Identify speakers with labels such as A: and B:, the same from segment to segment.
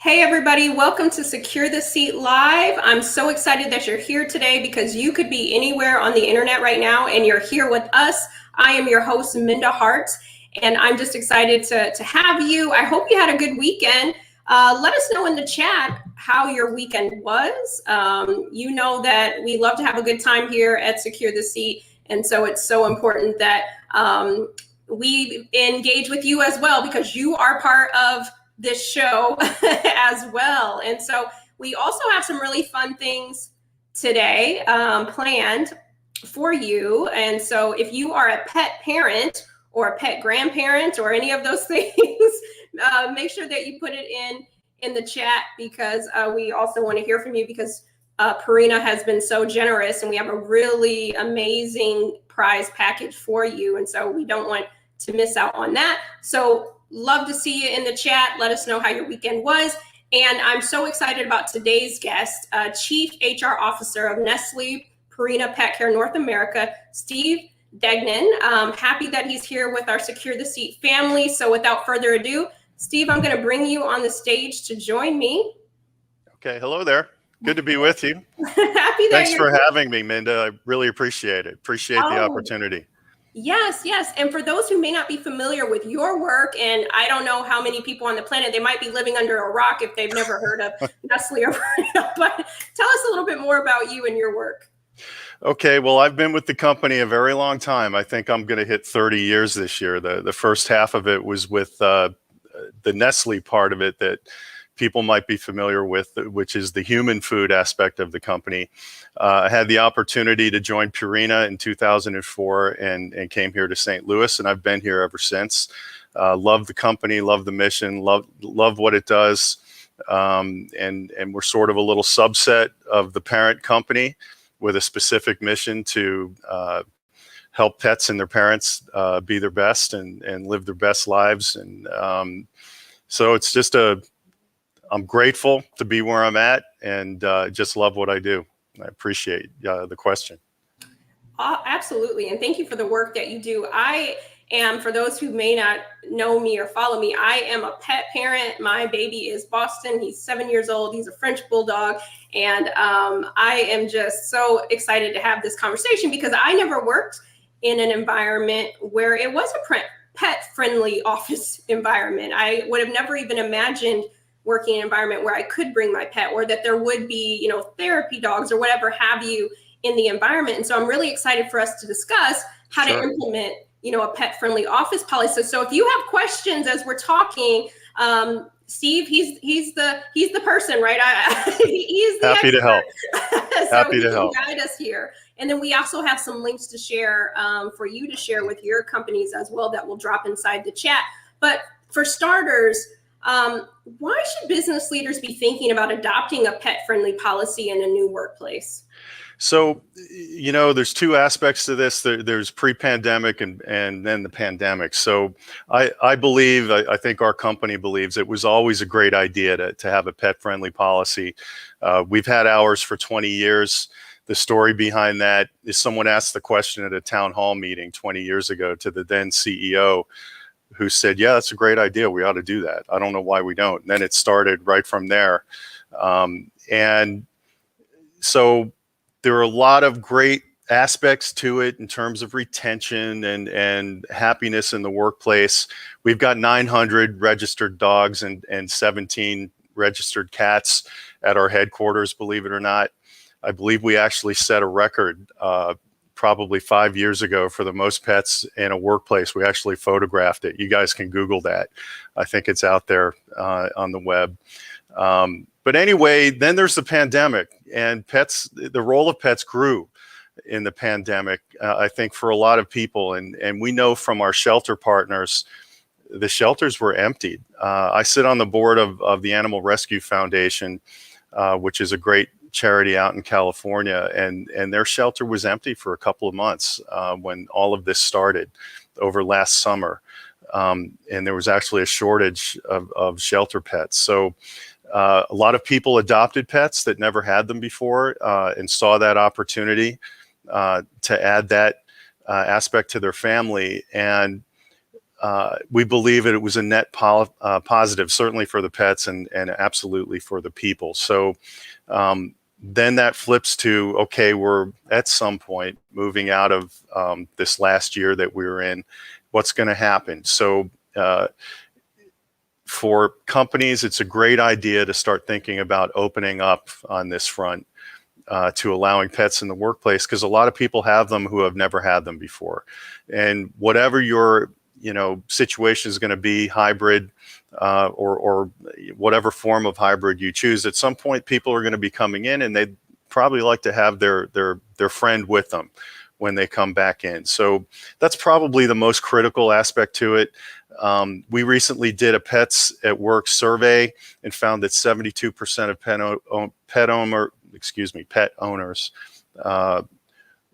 A: Hey everybody, welcome to Secure the Seat Live. I'm so excited that you're here today because you could be anywhere on the internet right now and you're here with us. I am your host, Minda Hart, and I'm just excited to have you. I hope you had a good weekend. Let us know in the chat how your weekend was. You know that we love to have a good time here at Secure the Seat, and so it's so important that we engage with you as well because you are part of this show as well. And so we also have some really fun things today planned for you. And so if you are a pet parent or a pet grandparent or any of those things, make sure that you put it in the chat because we also want to hear from you because Purina has been so generous and we have a really amazing prize package for you. And so we don't want to miss out on that. So love to see you in the chat. Let us know how your weekend was. And I'm so excited about today's guest, Chief HR Officer of Nestle Purina Pet Care North America, Steve Degnan. Happy that he's here with our Secure the Seat family. So without further ado, Steve, I'm going to bring you on the stage to join me.
B: Okay, hello there. Good to be with you.
A: Happy that
B: Thanks for having me, Minda. I really appreciate it. Appreciate the opportunity.
A: Yes, yes. And for those who may not be familiar with your work, and I don't know how many people on the planet, they might be living under a rock if they've never heard of Nestle or Purina, but tell us a little bit more about you and your work.
B: Okay, well, I've been with the company a very long time. I think I'm going to hit 30 years this year. The first half of it was with the Nestle part of it that people might be familiar with, which is the human food aspect of the company. I had the opportunity to join Purina in 2004 and came here to St. Louis, and I've been here ever since. Love the company, love the mission, love what it does. And we're sort of a little subset of the parent company with a specific mission to help pets and their parents be their best and live their best lives. And so it's just I'm grateful to be where I'm at and just love what I do. I appreciate the question.
A: Absolutely. And thank you for the work that you do. I am, for those who may not know me or follow me, I am a pet parent. My baby is Boston. He's 7 years old. He's a French bulldog. And I am just so excited to have this conversation because I never worked in an environment where it was a pet-friendly office environment. I would have never even imagined working in an environment where I could bring my pet or that there would be, therapy dogs or whatever have you in the environment. And so I'm really excited for us to discuss how to implement, a pet-friendly office policy. So if you have questions as we're talking, Steve, he's the person, right? He's the
B: happy
A: expert.
B: To help.
A: So
B: happy to help.
A: Guide us here. And then we also have some links to share for you to share with your companies as well that will drop inside the chat. But for starters, why should business leaders be thinking about adopting a pet-friendly policy in a new workplace?
B: So, there's two aspects to this. There's pre-pandemic and then the pandemic. So I believe, I think our company believes it was always a great idea to have a pet-friendly policy. We've had ours for 20 years. The story behind that is someone asked the question at a town hall meeting 20 years ago to the then CEO, who said, yeah, that's a great idea. We ought to do that. I don't know why we don't. And then it started right from there. And so there are a lot of great aspects to it in terms of retention and happiness in the workplace. We've got 900 registered dogs and 17 registered cats at our headquarters, believe it or not. I believe we actually set a record probably 5 years ago for the most pets in a workplace. We actually photographed it. You guys can Google that. I think it's out there on the web. But anyway, then there's the pandemic, and the role of pets grew in the pandemic, I think, for a lot of people. And we know from our shelter partners, the shelters were emptied. I sit on the board of the Animal Rescue Foundation, which is a great charity out in California, and their shelter was empty for a couple of months when all of this started over last summer. And there was actually a shortage of shelter pets. So a lot of people adopted pets that never had them before and saw that opportunity to add that aspect to their family. And we believe it was a net positive, certainly for the pets and absolutely for the people. So then that flips to, okay, we're at some point moving out of this last year that we were in. What's going to happen? So for companies, it's a great idea to start thinking about opening up on this front to allowing pets in the workplace, because a lot of people have them who have never had them before. And whatever your situation is going to be, hybrid or whatever form of hybrid you choose, at some point people are going to be coming in and they'd probably like to have their friend with them when they come back in. So that's probably the most critical aspect to it. We recently did a Pets at Work survey and found that 72% of pet owners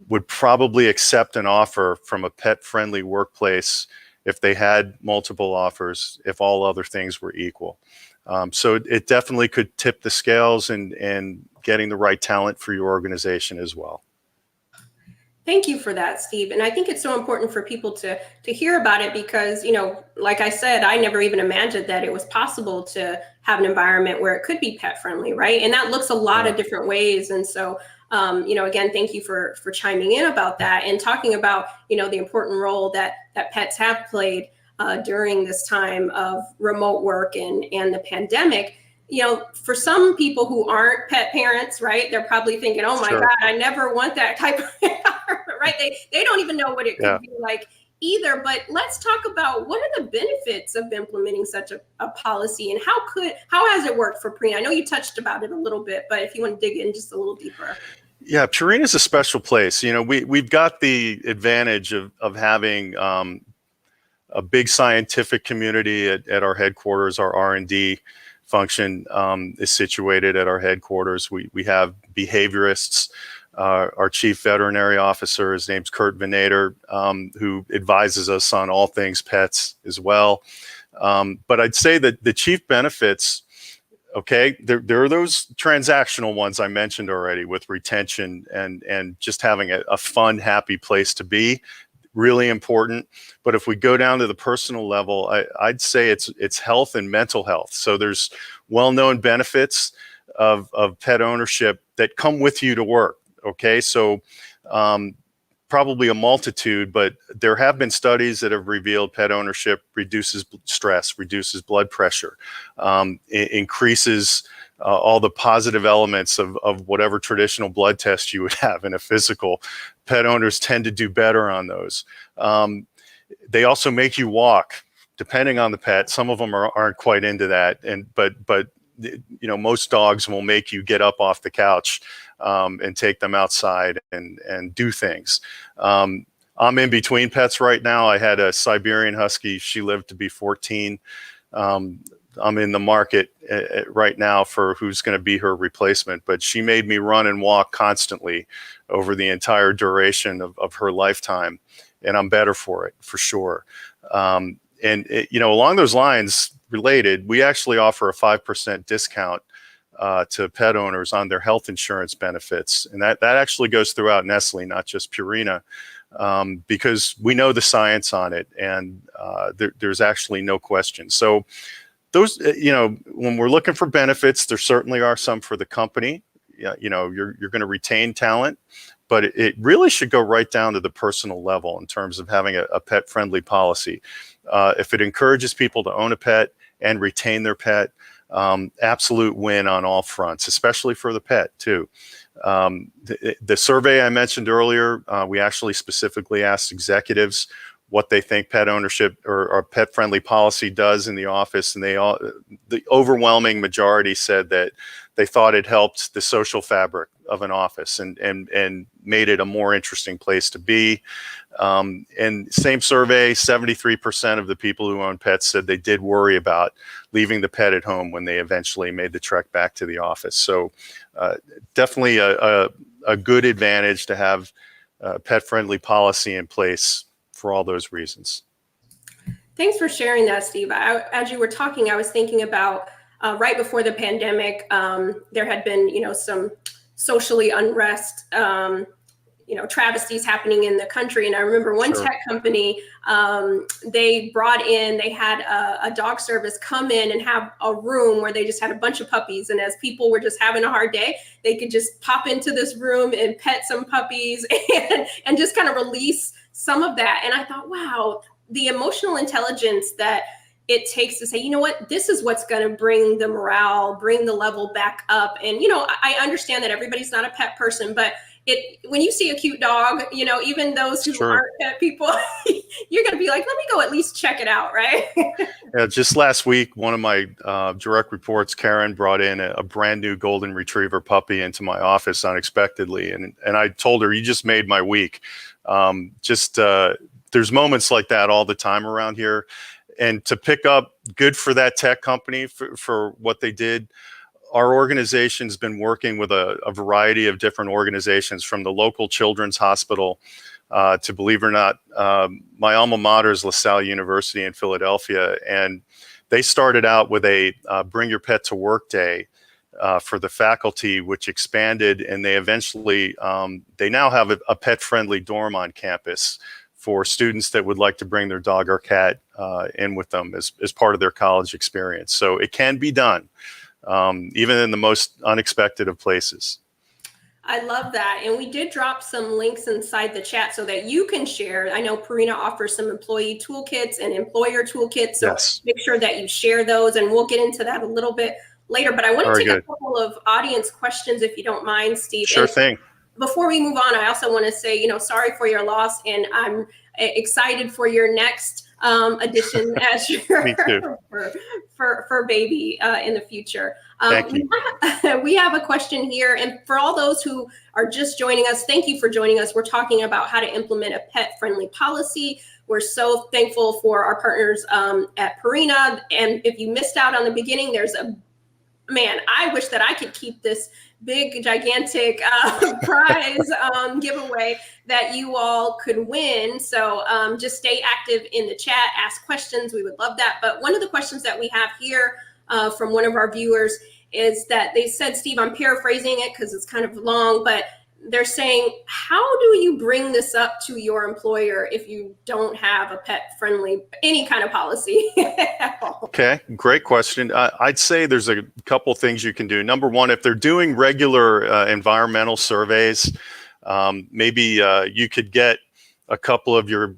B: would probably accept an offer from a pet-friendly workplace if they had multiple offers, if all other things were equal. So it definitely could tip the scales in getting the right talent for your organization as well.
A: Thank you for that, Steve. And I think it's so important for people to hear about it because, like I said, I never even imagined that it was possible to have an environment where it could be pet friendly, right? And that looks a lot of different ways. And so, again, thank you for chiming in about that and talking about, the important role that pets have played during this time of remote work and the pandemic. For some people who aren't pet parents, right, they're probably thinking, oh my God, I never want that type of environment, right? They don't even know what it could be like either. But let's talk about what are the benefits of implementing such a policy and how has it worked for Purina? I know you touched about it a little bit, but if you want to dig in just a little deeper.
B: Yeah, Purina is a special place. We've got the advantage of having a big scientific community at our headquarters. Our R&D function is situated at our headquarters. We have behaviorists. Our chief veterinary officer, his name's Kurt Venator, who advises us on all things pets as well. But I'd say that the chief benefits, okay, there are those transactional ones I mentioned already with retention and just having a fun, happy place to be. Really important. But if we go down to the personal level, I'd say it's health and mental health. So there's well-known benefits of pet ownership that come with you to work. Okay, so probably a multitude, but there have been studies that have revealed pet ownership reduces stress, reduces blood pressure, increases all the positive elements of whatever traditional blood test you would have in a physical. Pet owners tend to do better on those. They also make you walk, depending on the pet. Some of them aren't quite into that, but most dogs will make you get up off the couch and take them outside and do things. I'm in between pets right now. I had a Siberian Husky. She lived to be 14. I'm in the market right now for who's going to be her replacement, but she made me run and walk constantly over the entire duration of her lifetime, and I'm better for it, for sure. Along those lines, related, we actually offer a 5% discount to pet owners on their health insurance benefits, and that actually goes throughout Nestle, not just Purina, because we know the science on it, and there's actually no question. So those, when we're looking for benefits, there certainly are some for the company. You're going to retain talent, but it really should go right down to the personal level in terms of having a pet-friendly policy. If it encourages people to own a pet and retain their pet, absolute win on all fronts, especially for the pet too. The survey I mentioned earlier, we actually specifically asked executives what they think pet ownership or pet-friendly policy does in the office, and the overwhelming majority said that they thought it helped the social fabric of an office and made it a more interesting place to be. And same survey, 73% of the people who own pets said they did worry about leaving the pet at home when they eventually made the trek back to the office. So definitely a good advantage to have pet-friendly policy in place for all those reasons.
A: Thanks for sharing that, Steve. As you were talking, I was thinking about right before the pandemic, there had been, some socially unrest, travesties happening in the country. And I remember one
B: Sure.
A: tech company, they had a dog service come in and have a room where they just had a bunch of puppies. And as people were just having a hard day, they could just pop into this room and pet some puppies and just kind of release some of that. And I thought, wow, the emotional intelligence that it takes to say, you know what, this is what's going to bring the morale, bring the level back up. And, I understand that everybody's not a pet person, but when you see a cute dog, even those who
B: Sure.
A: aren't pet people, you're going to be like, let me go at least check it out, right?
B: Yeah, just last week, one of my direct reports, Karen, brought in a brand new golden retriever puppy into my office unexpectedly. And I told her, you just made my week. There's moments like that all the time around here. And to pick up, good for that tech company for what they did. Our organization's been working with a variety of different organizations, from the local children's hospital to, believe it or not, my alma mater is LaSalle University in Philadelphia. And they started out with a Bring Your Pet to Work Day for the faculty, which expanded, and they eventually, they now have a pet-friendly dorm on campus for students that would like to bring their dog or cat in with them as part of their college experience. So it can be done, even in the most unexpected of places.
A: I love that. And we did drop some links inside the chat so that you can share. I know Purina offers some employee toolkits and employer toolkits. So
B: Yes.
A: Make sure that you share those, and we'll get into that a little bit later. But I want to take a couple of audience questions, if you don't mind, Steve.
B: Sure thing.
A: Before we move on, I also want to say, sorry for your loss, and I'm excited for your next addition as your for baby in the future.
B: Thank you.
A: We have a question here, and for all those who are just joining us, thank you for joining us. We're talking about how to implement a pet-friendly policy. We're so thankful for our partners at Purina, and if you missed out on the beginning, I wish that I could keep this big, gigantic prize giveaway that you all could win. So just stay active in the chat, ask questions. We would love that. But one of the questions that we have here from one of our viewers is that they said, Steve, I'm paraphrasing it because it's kind of long, but they're saying, how do you bring this up to your employer if you don't have a pet-friendly, any kind of policy?
B: Okay, great question. I'd say there's a couple things you can do. Number one, if they're doing regular environmental surveys, maybe you could get a couple of your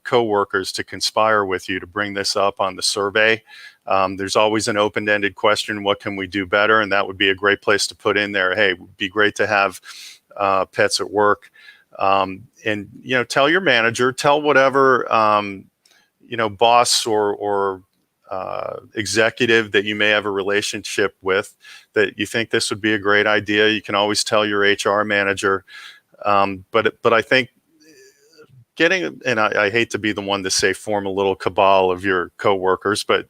B: coworkers to conspire with you to bring this up on the survey. There's always an open-ended question, what can we do better? And that would be a great place to put in there, hey, it would be great to have pets at work. And, tell your manager, tell whatever, boss or executive that you may have a relationship with that you think this would be a great idea. You can always tell your HR manager. But I think and I hate to be the one to say form a little cabal of your coworkers, but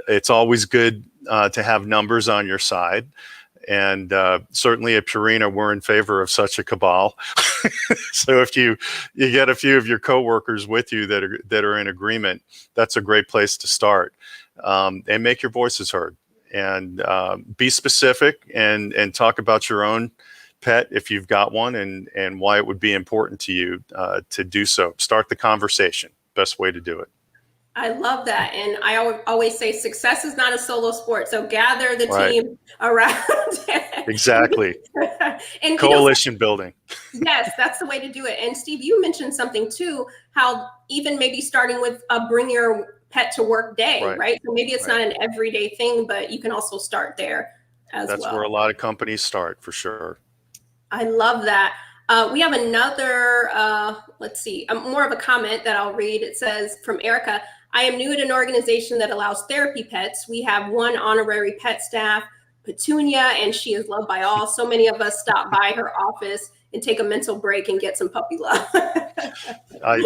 B: it's always good to have numbers on your side. And certainly at Purina, we're in favor of such a cabal. So if you get a few of your coworkers with you that are in agreement, that's a great place to start. And make your voices heard, and be specific and talk about your own pet if you've got one, and why it would be important to you to do so. Start the conversation. Best way to do it.
A: I love that. And I always say success is not a solo sport. So gather the team around.
B: Exactly.
A: And
B: coalition building.
A: Yes, that's the way to do it. And Steve, you mentioned something too, how even maybe starting with a bring your pet to work day, right? So maybe it's not an everyday thing, but you can also start there as well.
B: That's where a lot of companies start, for sure.
A: I love that. We have another, more of a comment that I'll read. It says, from Erica, I am new at an organization that allows therapy pets. We have one honorary pet staff, Petunia, and she is loved by all. So many of us stop by her office and take a mental break and get some puppy love.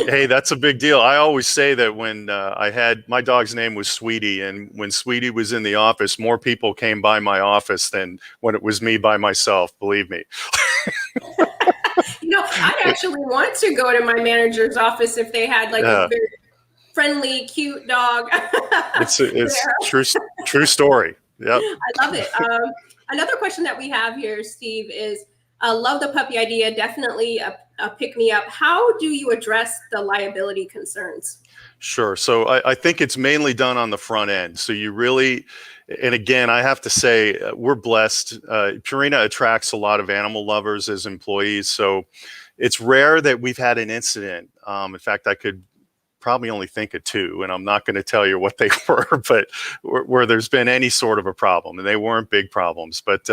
B: Hey, that's a big deal. I always say that when my dog's name was Sweetie, and when Sweetie was in the office, more people came by my office than when it was me by myself, believe me.
A: I'd actually want to go to my manager's office if they had a very friendly, cute dog.
B: It's true story. Yep.
A: I love it. Another question that we have here, Steve, is I love the puppy idea. Definitely a pick me up. How do you address the liability concerns?
B: Sure. So I think it's mainly done on the front end. So you really, and again, I have to say, we're blessed. Purina attracts a lot of animal lovers as employees. So it's rare that we've had an incident. In fact, I could probably only think of two, and I'm not going to tell you what they were, but where there's been any sort of a problem, and they weren't big problems. But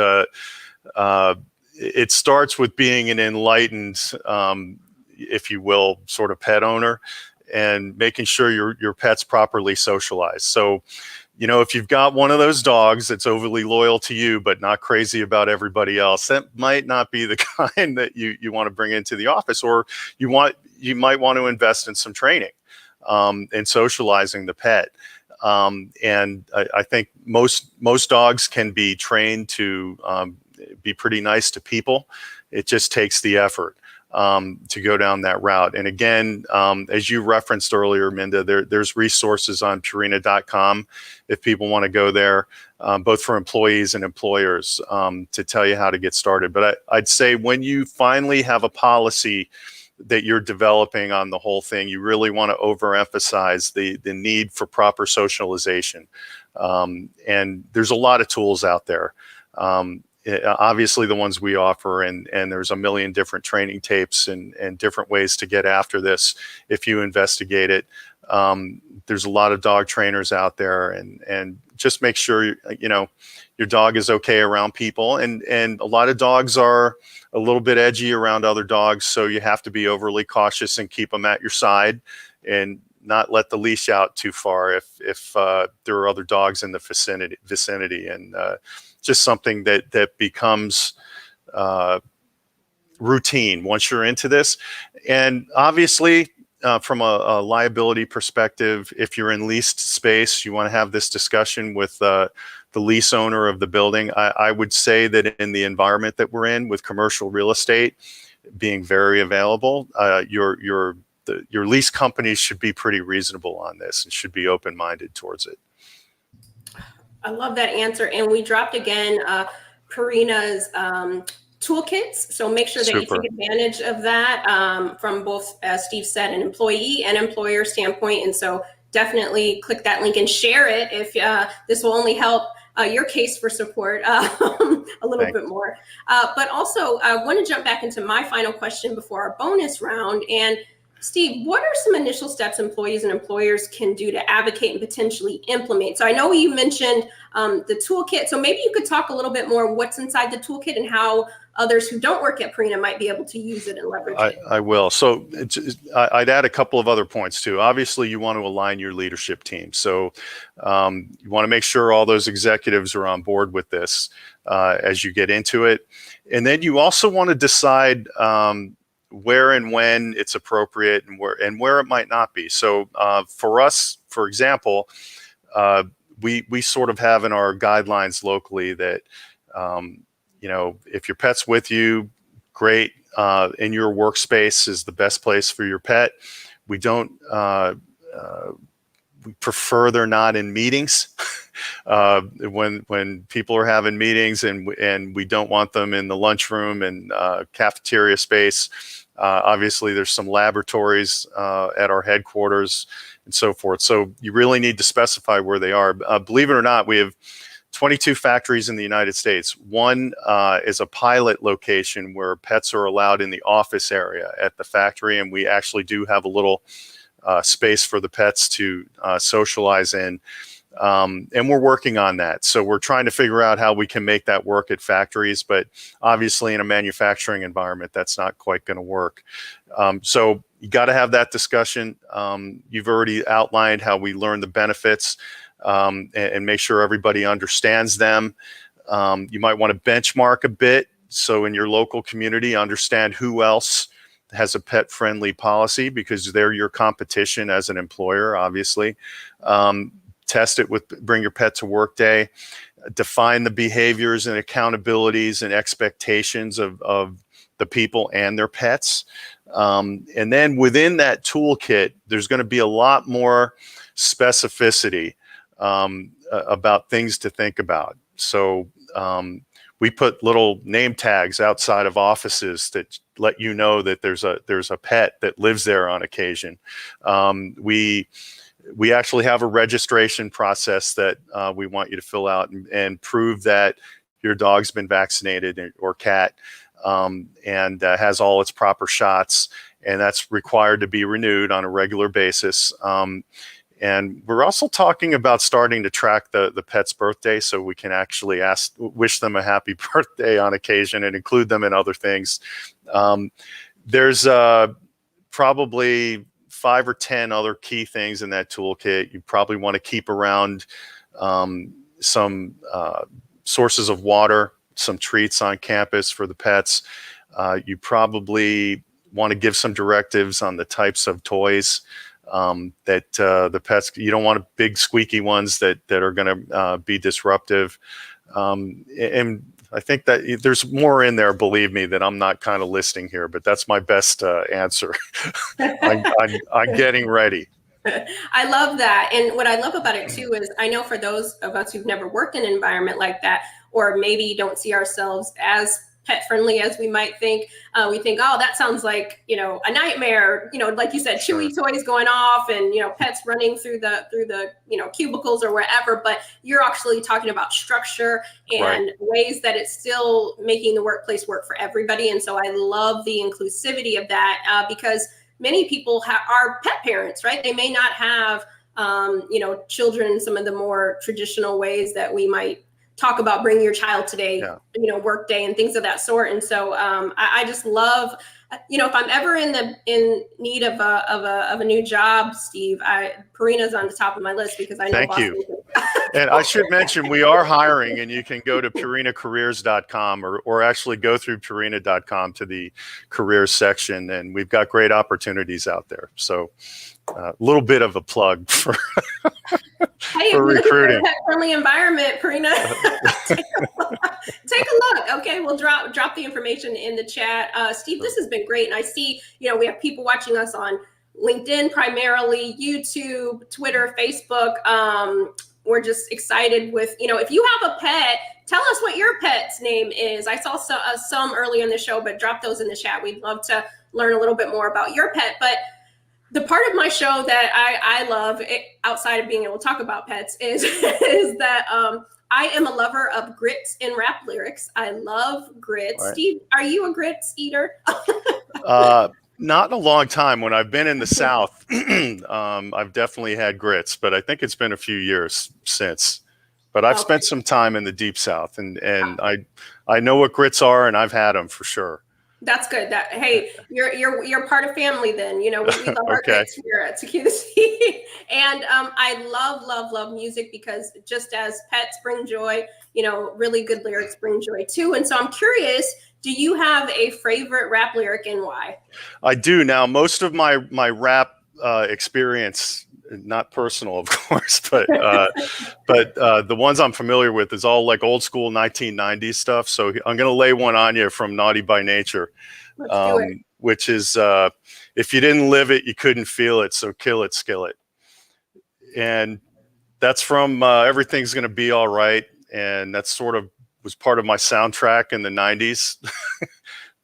B: it starts with being an enlightened, if you will, sort of pet owner, and making sure your pet's properly socialized. So, you know, if you've got one of those dogs that's overly loyal to you but not crazy about everybody else, that might not be the kind that you want to bring into the office, or you might want to invest in some training and socializing the pet. And I think most dogs can be trained to be pretty nice to people. It just takes the effort to go down that route. And again, as you referenced earlier, Minda, there's resources on Purina.com if people want to go there, both for employees and employers, to tell you how to get started. But I'd say when you finally have a policy that you're developing on the whole thing, you really want to overemphasize the need for proper socialization. And there's a lot of tools out there. Obviously the ones we offer, and there's a million different training tapes and different ways to get after this if you investigate it. There's a lot of dog trainers out there, and just make sure you know your dog is okay around people, and a lot of dogs are a little bit edgy around other dogs, so you have to be overly cautious and keep them at your side and not let the leash out too far if there are other dogs in the vicinity, and just something that becomes routine once you're into this. And obviously, from a liability perspective, if you're in leased space, you want to have this discussion with the lease owner of the building. I would say that in the environment that we're in, with commercial real estate being very available, your lease companies should be pretty reasonable on this and should be open-minded towards it.
A: I love that answer. And we dropped again Purina's toolkits. So make sure that you take advantage of that from both, as Steve said, an employee and employer standpoint. And so definitely click that link and share it if this will only help your case for support a little bit more. But also, I want to jump back into my final question before our bonus round. And Steve, what are some initial steps employees and employers can do to advocate and potentially implement? So I know you mentioned the toolkit. So maybe you could talk a little bit more what's inside the toolkit and how others who don't work at Purina might be able to use it and leverage it.
B: I will. So I'd add a couple of other points too. Obviously, you want to align your leadership team. So you want to make sure all those executives are on board with this as you get into it. And then you also want to decide where and when it's appropriate and where it might not be. So for us, for example, we sort of have in our guidelines locally that you know, if your pet's with you, great. In your workspace is the best place for your pet. We don't. We prefer they're not in meetings. When people are having meetings, and we don't want them in the lunchroom and cafeteria space. Obviously, there's some laboratories at our headquarters and so forth. So you really need to specify where they are. Believe it or not, we have 22 factories in the United States. One is a pilot location where pets are allowed in the office area at the factory, and we actually do have a little space for the pets to socialize in. And we're working on that. So we're trying to figure out how we can make that work at factories, but obviously in a manufacturing environment, that's not quite going to work. So you got to have that discussion. You've already outlined how we learn the benefits and make sure everybody understands them. You might want to benchmark a bit. So in your local community, understand who else has a pet-friendly policy, because they're your competition as an employer, obviously. Test it with Bring Your Pet to Work Day. Define the behaviors and accountabilities and expectations of the people and their pets. And then within that toolkit, there's going to be a lot more specificity about things to think about. So we put little name tags outside of offices that let you know that there's a pet that lives there on occasion. We actually have a registration process that we want you to fill out and prove that your dog's been vaccinated or cat, and has all its proper shots, and that's required to be renewed on a regular basis. And we're also talking about starting to track the pet's birthday, so we can actually wish them a happy birthday on occasion and include them in other things. There's probably 5 or 10 other key things in that toolkit. You probably want to keep around some sources of water, some treats on campus for the pets. You probably want to give some directives on the types of toys that the pets, you don't want big squeaky ones that are going to be disruptive. And I think that there's more in there, believe me, that I'm not kind of listing here, but that's my best answer. I'm getting ready.
A: I love that. And what I love about it too is I know for those of us who've never worked in an environment like that, or maybe don't see ourselves as pet friendly as we might think, we think, oh, that sounds like, a nightmare, like you said, chewy toys going off and, pets running through the, cubicles or wherever, but you're actually talking about structure and ways that it's still making the workplace work for everybody. And so I love the inclusivity of that because many people are pet parents, right? They may not have, children in some of the more traditional ways that we might talk about bringing your child today, work day and things of that sort. And so I just love, if I'm ever in need of a new job, Steve, Purina's on the top of my list because I know.
B: Thank you. And I should mention, we are hiring, and you can go to purinacareers.com or actually go through purina.com to the careers section, and we've got great opportunities out there. So a little bit of a plug for, for recruiting.
A: Pet-friendly environment, Purina. Take a look. Okay, we'll drop the information in the chat. Steve, this has been great, and I see we have people watching us on LinkedIn primarily, YouTube, Twitter, Facebook. We're just excited with if you have a pet, tell us what your pet's name is. I saw some early in the show, but drop those in the chat. We'd love to learn a little bit more about your pet. But the part of my show that I love, outside of being able to talk about pets, is that I am a lover of grits and rap lyrics. I love grits. Right. Steve, are you a grits eater?
B: Not in a long time. When I've been in the South, I've definitely had grits, but I think it's been a few years since. But I've spent some time in the Deep South, and I know what grits are, and I've had them for sure.
A: That's good. Hey, you're part of family then. We love our grits here at TQC. And I love music because just as pets bring joy, really good lyrics bring joy too. And so I'm curious, do you have a favorite rap lyric and why?
B: I do. Now, most of my rap experience, not personal, of course, but the ones I'm familiar with is all like old school 1990s stuff. So I'm going to lay one on you from Naughty by Nature, which is, if you didn't live it, you couldn't feel it. So kill it, skillet. And that's from Everything's Gonna Be All Right. And that's sort of was part of my soundtrack in the 90s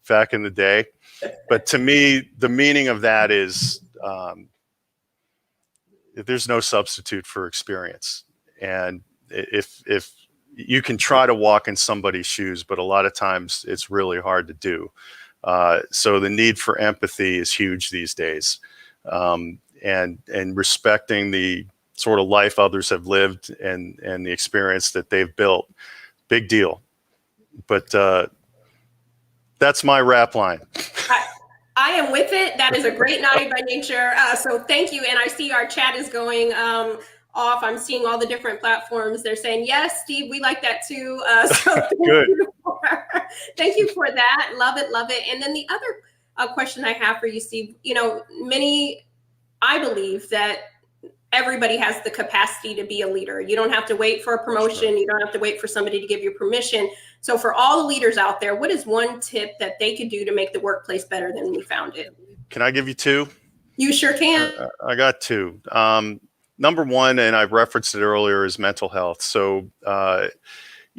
B: back in the day. But to me, the meaning of that is, there's no substitute for experience. And if you can try to walk in somebody's shoes, but a lot of times it's really hard to do. So the need for empathy is huge these days. And respecting the sort of life others have lived and the experience that they've built, big deal. But that's my rap line.
A: I am with it. That is a great Naughty by Nature. So thank you. And I see our chat is going off. I'm seeing all the different platforms. They're saying, yes, Steve, we like that too. So thank you for that. Love it. Love it. And then the other question I have for you, Steve, I believe that everybody has the capacity to be a leader. You don't have to wait for a promotion. You don't have to wait for somebody to give you permission. So for all the leaders out there, what is one tip that they could do to make the workplace better than we found it?
B: Can I give you two?
A: You sure can.
B: I got two. Number one, and I referenced it earlier, is mental health. So,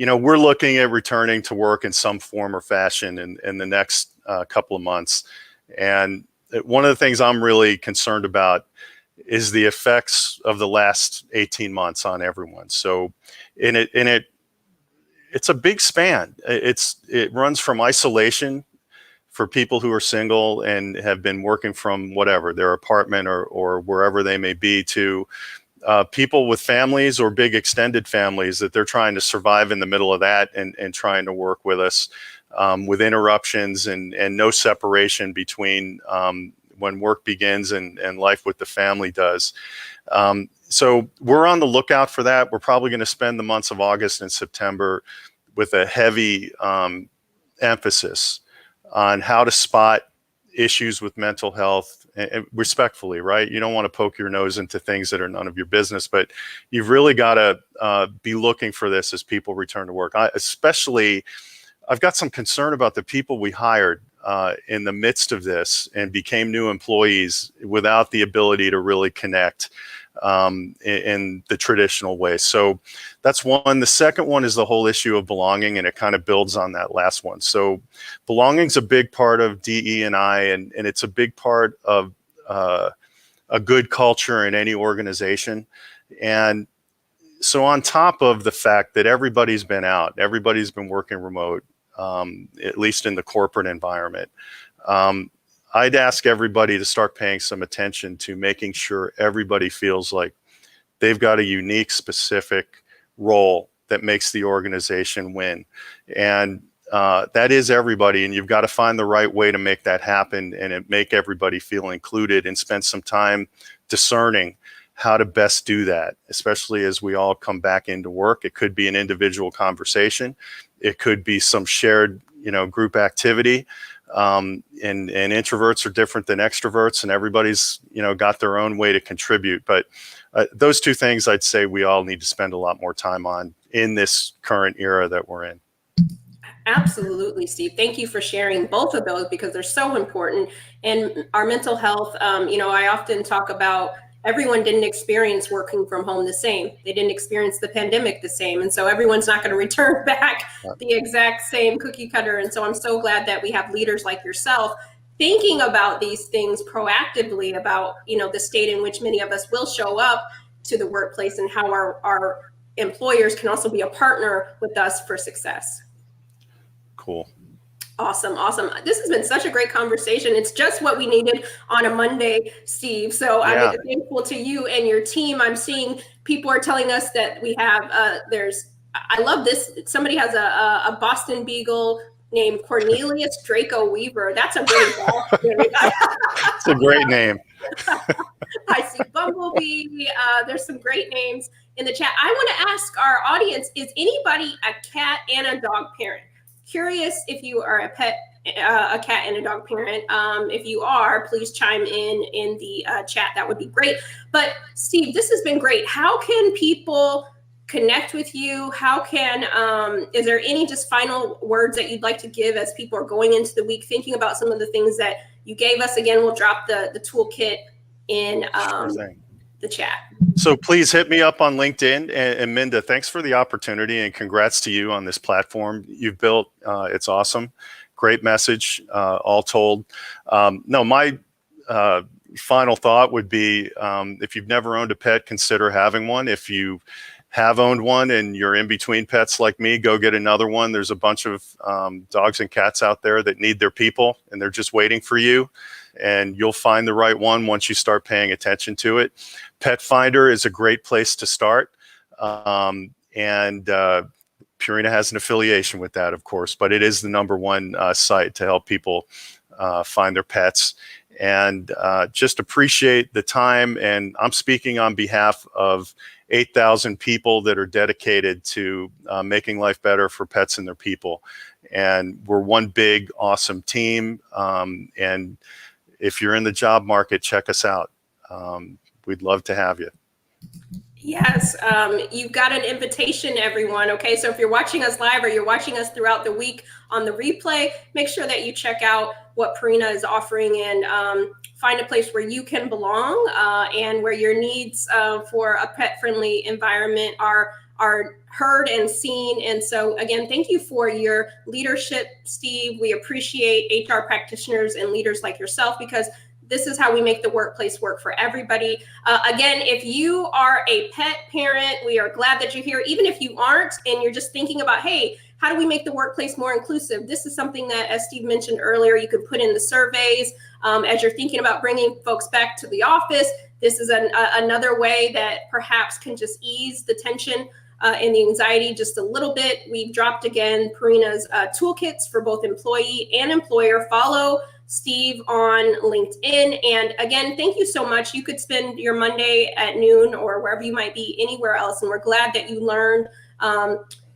B: we're looking at returning to work in some form or fashion in the next couple of months. And one of the things I'm really concerned about is the effects of the last 18 months on everyone. So it's a big span. It runs from isolation for people who are single and have been working from whatever, their apartment or wherever they may be, to people with families or big extended families that they're trying to survive in the middle of that and trying to work with us with interruptions and no separation between when work begins and life with the family does. So we're on the lookout for that. We're probably going to spend the months of August and September with a heavy emphasis on how to spot issues with mental health and respectfully, right? You don't want to poke your nose into things that are none of your business, but you've really got to be looking for this as people return to work. I've got some concern about the people we hired in the midst of this and became new employees without the ability to really connect in the traditional way. So that's one. The second one is the whole issue of belonging, and it kind of builds on that last one. So belonging's a big part of DE&I, and it's a big part of a good culture in any organization. And so on top of the fact that everybody's been out, everybody's been working remote, at least in the corporate environment, I'd ask everybody to start paying some attention to making sure everybody feels like they've got a unique, specific role that makes the organization win. And that is everybody, and you've got to find the right way to make that happen and make everybody feel included, and spend some time discerning how to best do that, especially as we all come back into work. It could be an individual conversation. It could be some shared, group activity. And introverts are different than extroverts, and everybody's, got their own way to contribute. But those two things I'd say we all need to spend a lot more time on in this current era that we're in.
A: Absolutely, Steve. Thank you for sharing both of those, because they're so important. And our mental health, I often talk about everyone didn't experience working from home the same. They didn't experience the pandemic the same. And so everyone's not going to return back the exact same cookie cutter. And so I'm so glad that we have leaders like yourself thinking about these things proactively, about, the state in which many of us will show up to the workplace, and how our employers can also be a partner with us for success.
B: Cool.
A: Awesome. This has been such a great conversation. It's just what we needed on a Monday, Steve. So yeah. I'm thankful to you and your team. I'm seeing people are telling us that we have, I love this. Somebody has a Boston Beagle named Cornelius Draco Weaver. That's a great name.
B: It's a great name.
A: I see Bumblebee. There's some great names in the chat. I want to ask our audience, is anybody a cat and a dog parent? Curious if you are a cat and a dog parent. If you are, please chime in the chat. That would be great. But Steve, this has been great. How can people connect with you? How can, is there any just final words that you'd like to give as people are going into the week, thinking about some of the things that you gave us? Again, we'll drop the toolkit in the chat.
B: So please hit me up on LinkedIn. And Minda, thanks for the opportunity, and congrats to you on this platform you've built. It's awesome. Great message, all told. My final thought would be, if you've never owned a pet, consider having one. If you have owned one and you're in between pets like me, go get another one. There's a bunch of dogs and cats out there that need their people, and they're just waiting for you. And you'll find the right one once you start paying attention to it. Pet Finder is a great place to start. And Purina has an affiliation with that, of course, but it is the #1 site to help people find their pets. And just appreciate the time. And I'm speaking on behalf of 8,000 people that are dedicated to making life better for pets and their people. And we're one big, awesome team. And if you're in the job market, check us out. We'd love to have you.
A: Yes, you've got an invitation, everyone. Okay, so if you're watching us live or you're watching us throughout the week on the replay, make sure that you check out what Purina is offering, and find a place where you can belong and where your needs for a pet-friendly environment are are heard and seen. And so again, thank you for your leadership, Steve. We appreciate HR practitioners and leaders like yourself, because this is how we make the workplace work for everybody. Again, if you are a pet parent, we are glad that you're here. Even if you aren't and you're just thinking about, hey, how do we make the workplace more inclusive? This is something that, as Steve mentioned earlier, you can put in the surveys as you're thinking about bringing folks back to the office. This is another way that perhaps can just ease the tension and the anxiety just a little bit. We've dropped, again, Purina's toolkits for both employee and employer. Follow Steve on LinkedIn. And again, thank you so much. You could spend your Monday at noon or wherever you might be anywhere else. And we're glad that you learned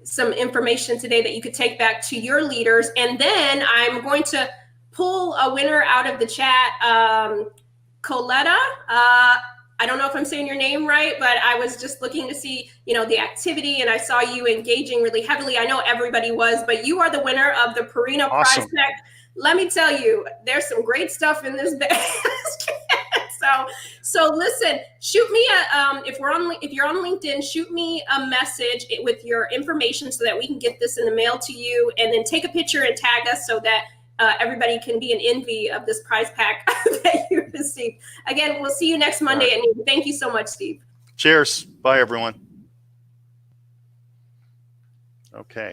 A: some information today that you could take back to your leaders. And then I'm going to pull a winner out of the chat. Coletta, I don't know if I'm saying your name right, but I was just looking to see, the activity, and I saw you engaging really heavily. I know everybody was, but you are the winner of the Purina
B: Awesome.
A: prize pack. Let me tell you, there's some great stuff in this basket. So listen, shoot me if you're on LinkedIn, shoot me a message with your information so that we can get this in the mail to you, and then take a picture and tag us so that everybody can be in envy of this prize pack that you received. Again, we'll see you next Monday at noon. Thank you so much, Steve.
B: Cheers. Bye, everyone. Okay.